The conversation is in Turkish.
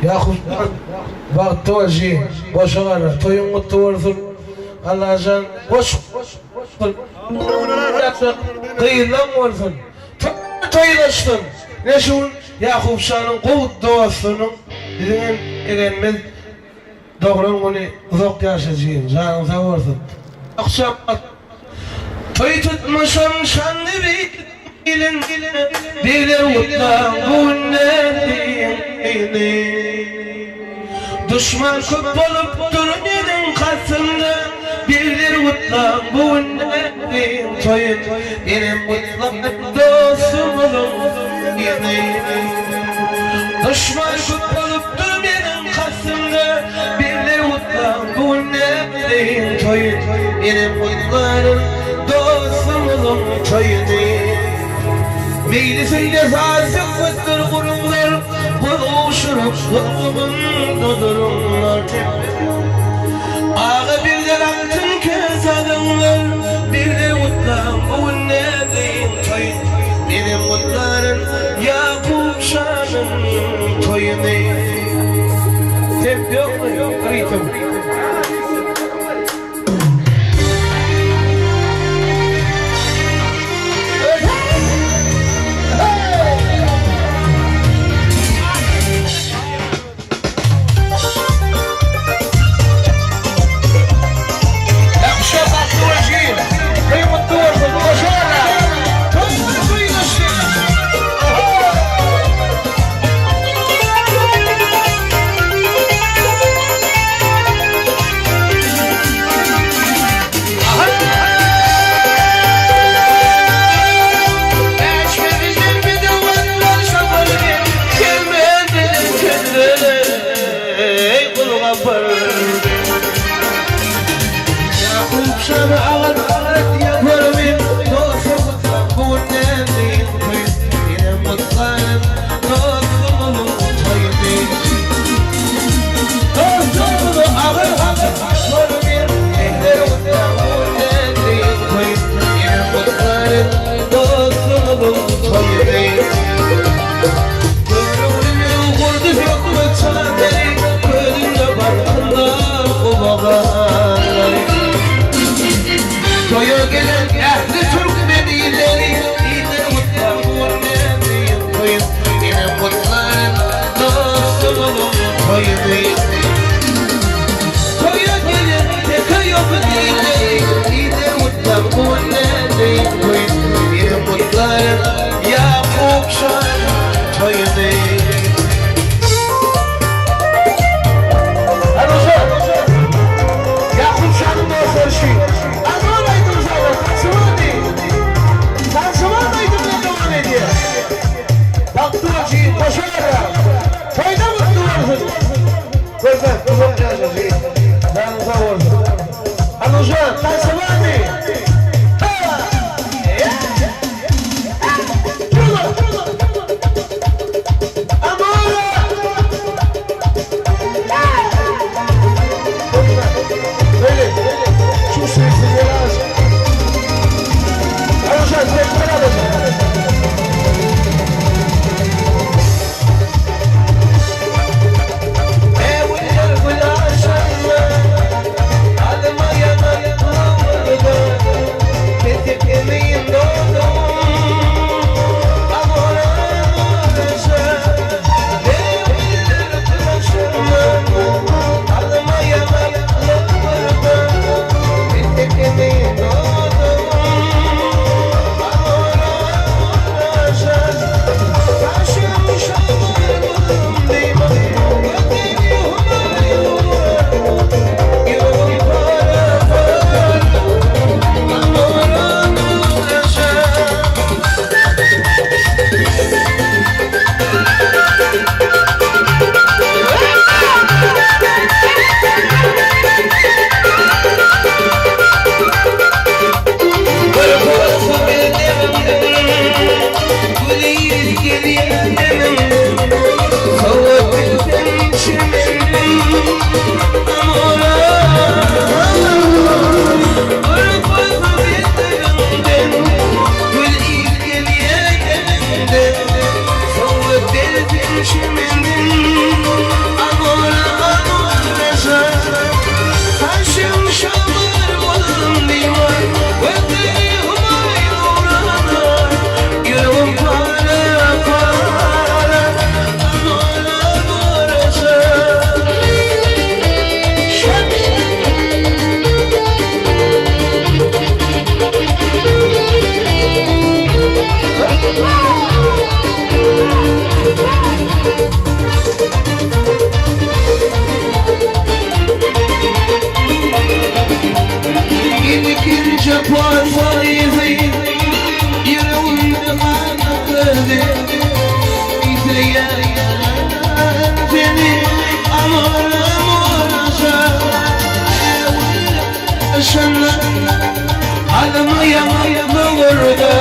Yakup vakti var şey, boşa var, toyun mutlu olsun. Allah'ın boş kıyılan olsun. Toylaştın. Ne şu Yakup Şah'ın kuvvet doğasının bizim egenimiz doğru onu uzak yaşayacağım. Canım sağ olsun. Akşam toy tutmuşum şanlı bir ilin bilir utlan bu ne düşman köp bolup durun edin kasımda bilir utlan bu ne toyun benim mutlak dostum olun düşman köp bolup durun edin kasımda bilir utlan bu ne toyun benim mutlarım dostum olun toyun meclisinde zazık fıttır kurumlar buluşurup kutluğunda durumlar ağa birden altın köz adımlar bir de mutlan bu ne diyeyim toyun benim mutlarım Yakup Şah'ın toyunu tep yok mu? Ritim Yakup Şah'ın toyunu Yakup Şah'ın dostları Anolaydın zaten, Tansıvan'daydın ne devam ediyor Baktılar ki koşuyorlar toyda mutlu olsun Gözler, uzak yaşasın Canım sağ olsun Anuşan, Tansıvan'dı şamar balım divan Veddi hımay nurana Yüreğim para para Amara morasa Japon faizi yüreğimde kanatladı İzleyen seni amor amorsa Sana alma yama yama vurdu